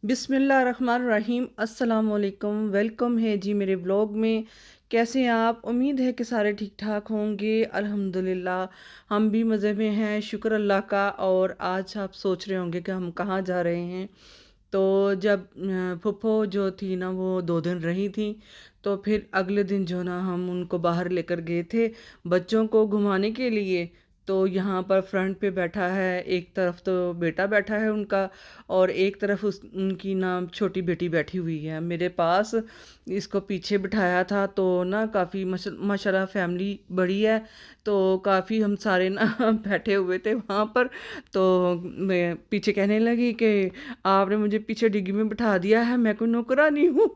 बिस्मिल्लाहिर्रहमानिर्रहीम अस्सलाम वालेकुम। वेलकम है जी मेरे व्लॉग में। कैसे हैं आप? उम्मीद है कि सारे ठीक ठाक होंगे। अल्हम्दुलिल्लाह हम भी मज़े में हैं, शुक्र अल्लाह का। और आज आप सोच रहे होंगे कि हम कहाँ जा रहे हैं। तो जब फूफो जो थी ना वो 2 दिन रही थी, तो फिर अगले दिन जो ना हम उनको बाहर लेकर गए थे बच्चों को घुमाने के लिए। तो यहाँ पर फ्रंट पे बैठा है, एक तरफ तो बेटा बैठा है उनका, और एक तरफ उस उनकी ना छोटी बेटी बैठी हुई है मेरे पास। इसको पीछे बिठाया था। तो ना काफ़ी माशाल्लाह फैमिली बड़ी है, तो काफ़ी हम सारे ना बैठे हुए थे वहाँ पर। तो मैं पीछे कहने लगी कि आपने मुझे पीछे डिग्गी में बिठा दिया है, मैं कोई नौकरानी हूँ।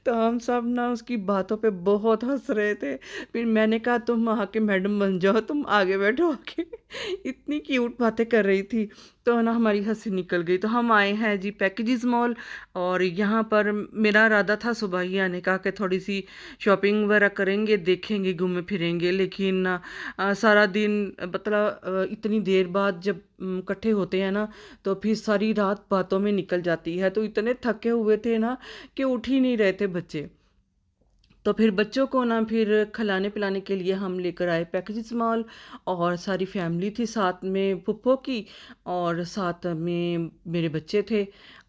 तो हम सब ना उसकी बातों पे बहुत हंस रहे थे। फिर मैंने कहा तुम आके मैडम बन जाओ, तुम आगे बैठो आके। इतनी क्यूट बातें कर रही थी। तो ना हमारी हंसी निकल गई। तो हम आए हैं जी पैकेजेस मॉल। और यहाँ पर मेरा इरादा था सुबह ही आने का कि थोड़ी सी शॉपिंग वगैरह करेंगे, देखेंगे, घूमे फिरेंगे। लेकिन सारा दिन मतलब इतनी देर बाद जब इकट्ठे होते हैं ना, तो फिर सारी रात बातों में निकल जाती है। तो इतने थके हुए थे ना कि उठ ही नहीं रहे थे बच्चे। तो फिर बच्चों को ना फिर खिलाने पिलाने के लिए हम लेकर आए पैकेजेस मॉल। और सारी फैमिली थी साथ में फुप्पो की, और साथ में मेरे बच्चे थे।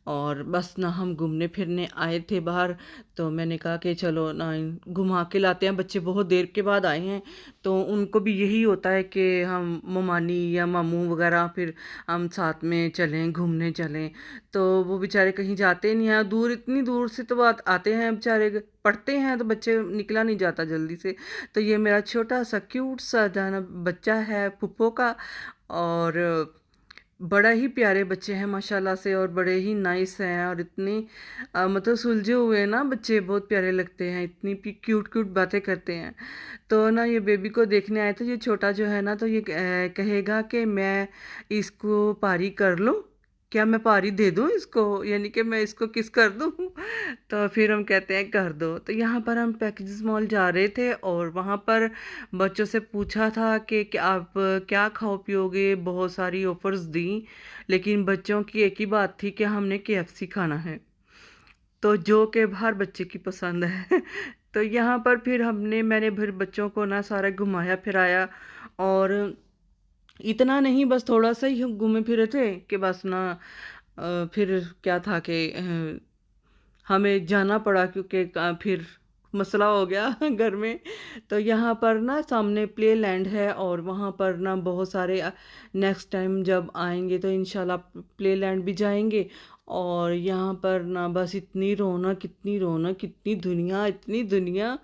और बस ना हम घूमने फिरने आए थे बाहर। तो मैंने कहा कि चलो ना घुमा के लाते हैं, बच्चे बहुत देर के बाद आए हैं। तो उनको भी यही होता है कि हम ममानी या मामू वगैरह फिर हम साथ में चलें, घूमने चलें। तो वो बेचारे कहीं जाते नहीं हैं दूर, इतनी दूर से तो बात आते हैं बेचारे, पढ़ते हैं तो बच्चे निकला नहीं जाता जल्दी से। तो ये मेरा छोटा सा क्यूट सा जाना बच्चा है फुप्पो का। और बड़ा ही प्यारे बच्चे हैं माशाल्लाह से, और बड़े ही नाइस हैं। और इतनी मतलब सुलझे हुए हैं ना बच्चे, बहुत प्यारे लगते हैं, इतनी क्यूट क्यूट बातें करते हैं। तो ना ये बेबी को देखने आए थे। ये छोटा जो है ना, तो ये कहेगा कि मैं इसको पारी कर लूं, क्या मैं पारी दे दूं इसको, यानी कि मैं इसको किस कर दूं। तो फिर हम कहते हैं कर दो। तो यहाँ पर हम पैकेजेस मॉल जा रहे थे, और वहाँ पर बच्चों से पूछा था कि आप क्या खाओ पियोगे, बहुत सारी ऑफर्स दी। लेकिन बच्चों की एक ही बात थी कि हमने केएफसी खाना है। तो जो कि हर बच्चे की पसंद है। तो यहाँ पर फिर मैंने फिर बच्चों को ना सारा घुमाया फिराया। और इतना नहीं, बस थोड़ा सा ही हम घूमे फिरे थे कि बस ना फिर क्या था कि हमें जाना पड़ा, क्योंकि फिर मसला हो गया घर में। तो यहाँ पर ना सामने प्ले लैंड है, और वहाँ पर ना बहुत सारे नेक्स्ट टाइम जब आएंगे तो इंशाल्लाह प्ले लैंड भी जाएंगे। और यहाँ पर ना बस इतनी रौनक, इतनी रौनक, इतनी दुनिया, इतनी दुनिया।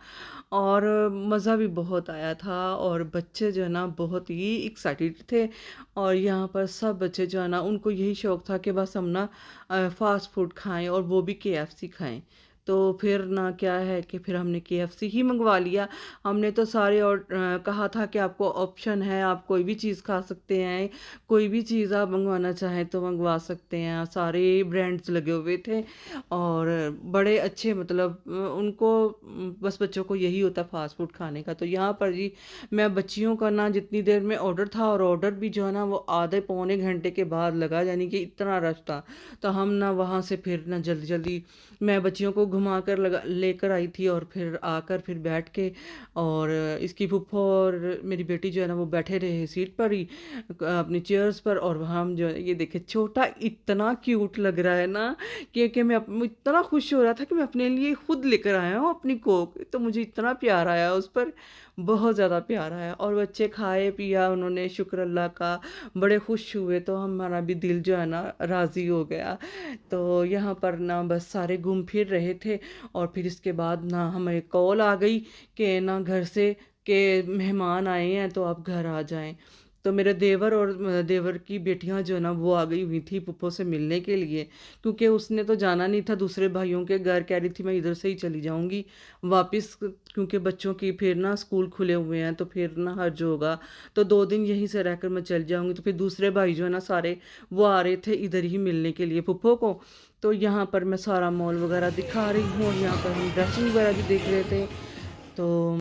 और मज़ा भी बहुत आया था। और बच्चे जो है ना बहुत ही एक्साइटेड थे। और यहाँ पर सब बच्चे जो है ना उनको यही शौक़ था कि बस हम ना फास्ट फूड खाएं, और वो भी केएफसी खाएं। तो फिर ना क्या है कि फिर हमने केएफसी ही मंगवा लिया। हमने तो सारे, और कहा था कि आपको ऑप्शन है, आप कोई भी चीज़ खा सकते हैं, कोई भी चीज़ आप मंगवाना चाहें तो मंगवा सकते हैं। सारे ब्रांड्स लगे हुए थे, और बड़े अच्छे, मतलब उनको बस बच्चों को यही होता है फास्ट फूड खाने का। तो यहाँ पर जी मैं बच्चियों का ना जितनी देर में ऑर्डर था, और ऑर्डर भी जो है ना वो आधे पौने घंटे के बाद लगा, यानी कि इतना रश था। तो हम ना वहाँ से फिर ना जल्दी जल्दी मैं बच्चियों को घुमा कर लगा लेकर आई थी। और फिर आकर फिर बैठ के, और इसकी फूफो और मेरी बेटी जो है ना वो बैठे रहे सीट पर ही, अपनी चेयर्स पर। और हम जो है ये देखे, छोटा इतना क्यूट लग रहा है ना कि मैं इतना खुश हो रहा था कि मैं अपने लिए खुद लेकर आया हूँ अपनी कोक। तो मुझे इतना प्यार आया उस पर, बहुत ज़्यादा प्यार आया। और बच्चे खाए पिया उन्होंने, शुक्र अल्लाह का, बड़े खुश हुए। तो हमारा भी दिल जो है ना राज़ी हो गया। तो यहाँ पर ना बस सारे घूम फिर रहे थे। और फिर इसके बाद ना हमें कॉल आ गई कि ना घर से कि मेहमान आए हैं तो आप घर आ जाएं। तो मेरे देवर और देवर की बेटियां जो है ना वो आ गई हुई थी पुप्पो से मिलने के लिए, क्योंकि उसने तो जाना नहीं था दूसरे भाइयों के घर। कह रही थी मैं इधर से ही चली जाऊंगी वापस, क्योंकि बच्चों की फिर ना स्कूल खुले हुए हैं तो फिर ना हर्ज होगा। तो 2 दिन यहीं से रहकर मैं चल जाऊंगी। तो फिर दूसरे भाई जो है ना सारे वो आ रहे थे इधर ही मिलने के लिए पुप्पो को। तो यहाँ पर मैं सारा मॉल वगैरह दिखा रही हूँ, और यहाँ पर हम ड्रेसिंग वगैरह भी देख रहे थे। तो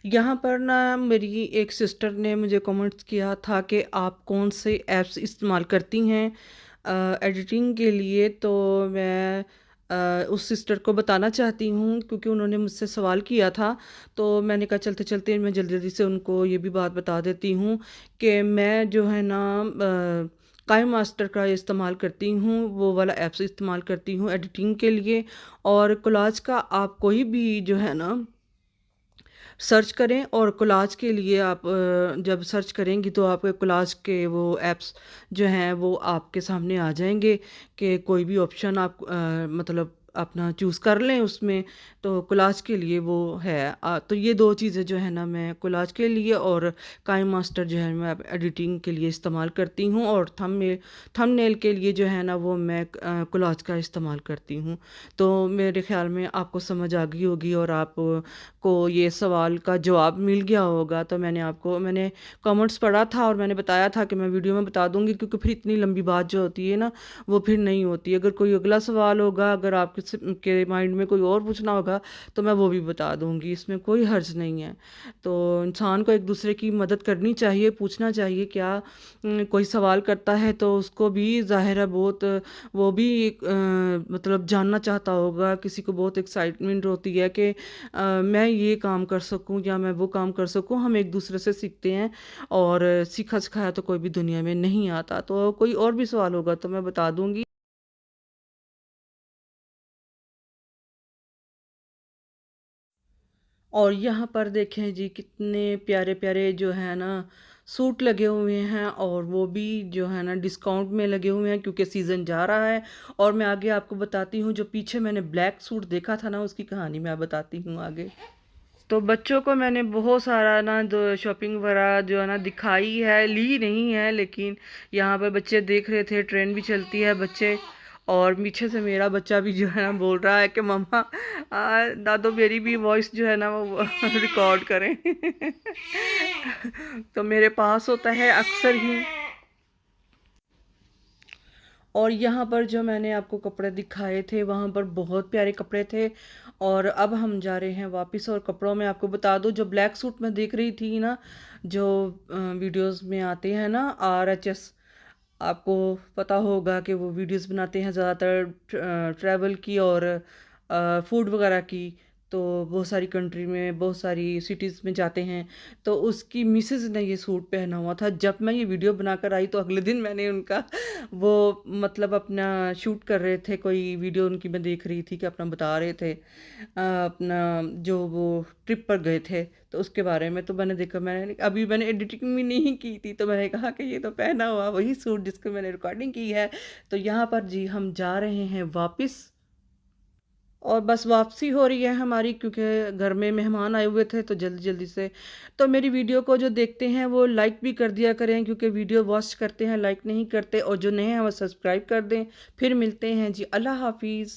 यहाँ पर ना मेरी एक सिस्टर ने मुझे कमेंट्स किया था कि आप कौन से ऐप्स इस्तेमाल करती हैं एडिटिंग के लिए, तो मैं उस सिस्टर को बताना चाहती हूँ क्योंकि उन्होंने मुझसे सवाल किया था। तो मैंने कहा चलते चलते मैं जल्दी जल्दी से उनको ये भी बात बता देती हूँ कि मैं जो है ना काइम मास्टर का इस्तेमाल करती हूँ, वो वाला ऐप्स इस्तेमाल करती हूँ एडिटिंग के लिए। और कोलाज का आप कोई भी जो है ना सर्च करें, और कोलाज के लिए आप जब सर्च करेंगी तो आपके कोलाज के वो ऐप्स जो हैं वो आपके सामने आ जाएंगे कि कोई भी ऑप्शन आप मतलब अपना चूज़ कर लें उसमें। तो कोलाज के लिए वो है। तो ये दो चीज़ें जो है ना मैं कोलाज के लिए और काइम मास्टर जो है मैं एडिटिंग के लिए इस्तेमाल करती हूँ। और थंबनेल के लिए जो है ना वो मैं कोलाज का इस्तेमाल करती हूँ। तो मेरे ख्याल में आपको समझ आ गई होगी और आप को ये सवाल का जवाब मिल गया होगा। तो मैंने कमेंट्स पढ़ा था और मैंने बताया था कि मैं वीडियो में बता दूंगी, क्योंकि फिर इतनी लंबी बात जो होती है ना वो फिर नहीं होती। अगर कोई अगला सवाल होगा, अगर आपके के माइंड में कोई और पूछना होगा तो मैं वो भी बता दूंगी, इसमें कोई हर्ज नहीं है। तो इंसान को एक दूसरे की मदद करनी चाहिए, पूछना चाहिए। क्या कोई सवाल करता है तो उसको भी ज़ाहिर है बहुत वो भी मतलब जानना चाहता होगा, किसी को बहुत एक्साइटमेंट होती है कि मैं ये काम कर सकूं या मैं वो काम कर सकूं। हम एक दूसरे से सीखते हैं और सीखा सिखाया तो कोई भी दुनिया में नहीं आता। तो कोई और भी सवाल होगा तो मैं बता दूंगी। और यहाँ पर देखें जी कितने प्यारे प्यारे जो है ना सूट लगे हुए हैं, और वो भी जो है ना डिस्काउंट में लगे हुए हैं क्योंकि सीज़न जा रहा है। और मैं आगे आपको बताती हूँ, जो पीछे मैंने ब्लैक सूट देखा था ना उसकी कहानी मैं बताती हूँ आगे। तो बच्चों को मैंने बहुत सारा ना जो शॉपिंग वगैरह जो है ना दिखाई है, ली नहीं है, लेकिन यहाँ पर बच्चे देख रहे थे, ट्रेन भी चलती है बच्चे। और पीछे से मेरा बच्चा भी जो है ना बोल रहा है कि मम्मा दादो मेरी भी वॉइस जो है ना वो रिकॉर्ड करें। तो मेरे पास होता है अक्सर ही। और यहाँ पर जो मैंने आपको कपड़े दिखाए थे वहाँ पर बहुत प्यारे कपड़े थे। और अब हम जा रहे हैं वापस। और कपड़ों में आपको बता दूँ, जो ब्लैक सूट मैं देख रही थी ना, जो वीडियोस में आते हैं ना RHS, आपको पता होगा कि वो वीडियोस बनाते हैं ज़्यादातर ट्रैवल की और फूड वगैरह की। तो बहुत सारी कंट्री में, बहुत सारी सिटीज़ में जाते हैं। तो उसकी मिसेज ने ये सूट पहना हुआ था। जब मैं ये वीडियो बनाकर आई तो अगले दिन मैंने उनका वो मतलब अपना शूट कर रहे थे, कोई वीडियो उनकी मैं देख रही थी कि अपना बता रहे थे अपना जो वो ट्रिप पर गए थे तो उसके बारे में। तो मैंने देखा, मैंने एडिटिंग भी नहीं की थी, तो मैंने कहा कि ये तो पहना हुआ वही सूट जिसको मैंने रिकॉर्डिंग की है। तो यहाँ पर जी हम जा रहे हैं वापस। और बस वापसी हो रही है हमारी, क्योंकि घर में मेहमान आए हुए थे तो जल्दी जल्दी से। तो मेरी वीडियो को जो देखते हैं वो लाइक भी कर दिया करें, क्योंकि वीडियो वॉच करते हैं लाइक नहीं करते, और जो नए हैं वो सब्सक्राइब कर दें। फिर मिलते हैं जी, अल्लाह हाफिज़।